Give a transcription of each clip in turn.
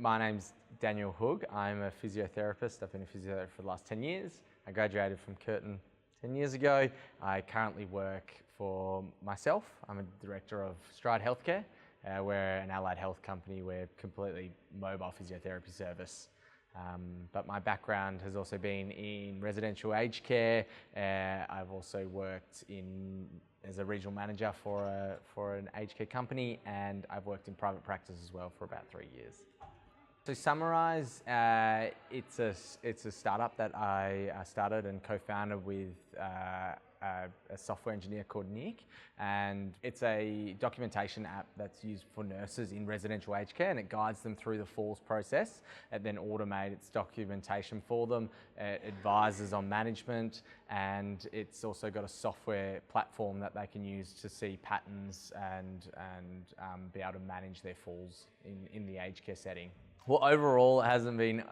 my name's Daniel Hug. I'm a physiotherapist. I've been a physiotherapist for the last 10 years. I graduated from Curtin 10 years ago. I currently work for myself. I'm a director of Stride Healthcare. We're an allied health company. We're completely mobile physiotherapy service. But my background has also been in residential aged care. I've also worked as a regional manager for an aged care company, and I've worked in private practice as well for about 3 years. So SummaRise, it's a startup that I started and co-founded with a software engineer called Nick, and it's a documentation app that's used for nurses in residential aged care, and it guides them through the falls process. It then automates documentation for them, it advises on management, and it's also got a software platform that they can use to see patterns and be able to manage their falls in the aged care setting. Well, overall, it hasn't been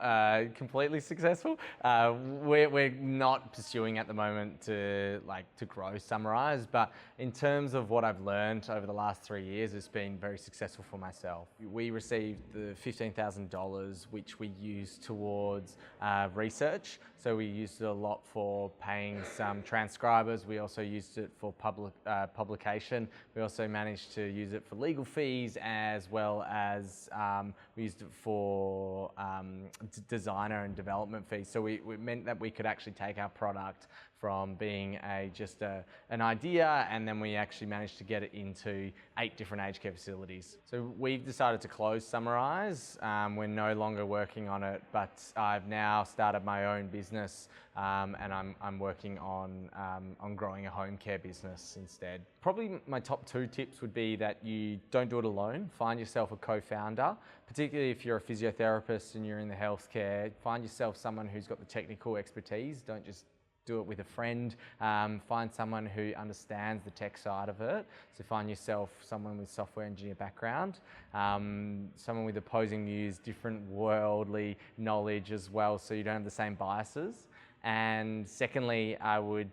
completely successful. We're not pursuing at the moment to grow SummaRise, but in terms of what I've learned over the last 3 years, it's been very successful for myself. We received the $15,000, which we used towards research. So we used it a lot for paying some transcribers. We also used it for publication. We also managed to use it for legal fees, as well as we used it for designer and development fees. So it meant that we could actually take our product from being just an idea, and then we actually managed to get it into 8 different aged care facilities. So we've decided to close SummaRise. We're no longer working on it, but I've now started my own business, and I'm working on growing a home care business instead. Probably my top 2 tips would be that you don't do it alone. Find yourself a co-founder, particularly if you're a physiotherapist and you're in the healthcare. Find yourself someone who's got the technical expertise. Don't just do it with a friend. Find someone who understands the tech side of it. So find yourself someone with software engineer background, someone with opposing views, different worldly knowledge as well, so you don't have the same biases. And secondly, I would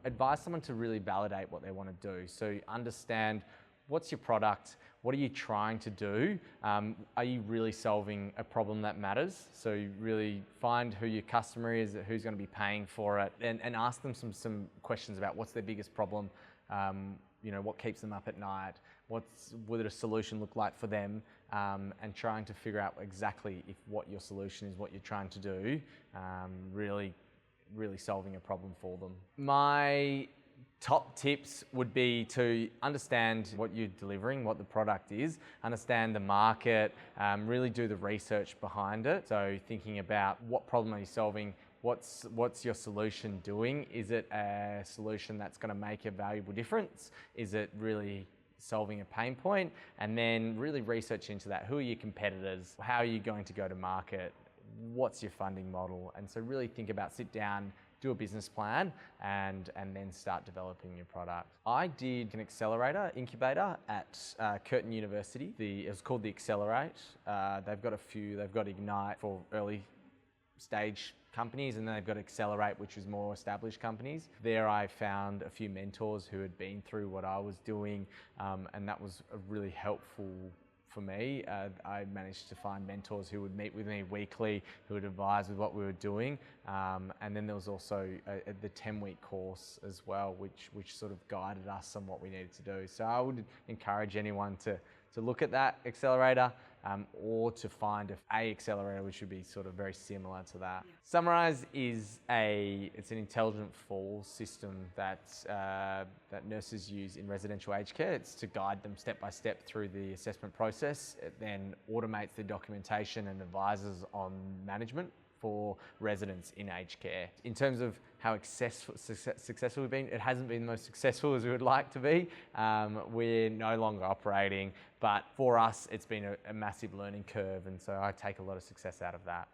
advise someone to really validate what they want to do. So understand, what's your product? What are you trying to do? Are you really solving a problem that matters? So you really find who your customer is, who's going to be paying for it, and ask them some questions about what's their biggest problem. What keeps them up at night? What would a solution look like for them? And trying to figure out exactly if what your solution is, what you're trying to do, really solving a problem for them. My top tips would be to understand what you're delivering, what the product is, understand the market, really do the research behind it. So thinking about, what problem are you solving? What's your solution doing? Is it a solution that's going to make a valuable difference? Is it really solving a pain point? And then really research into that. Who are your competitors? How are you going to go to market? What's your funding model? And so really think about, sit down, do a business plan, and then start developing your product. I did an incubator at Curtin University. It was called the Accelerate. They've got a few. They've got Ignite for early stage companies, and then they've got Accelerate, which is more established companies. There I found a few mentors who had been through what I was doing, and that was really helpful for me. I managed to find mentors who would meet with me weekly, who would advise with what we were doing. And then there was also the 10-week course as well, which sort of guided us on what we needed to do. So I would encourage anyone to look at that accelerator, or to find a accelerator which would be sort of very similar to that. Yeah. SummaRise is it's an intelligent falls system that nurses use in residential aged care. It's to guide them step by step through the assessment process. It then automates the documentation and advises on management for residents in aged care. In terms of how successful we've been, it hasn't been the most successful as we would like to be. We're no longer operating, but for us, it's been a massive learning curve, and so I take a lot of success out of that.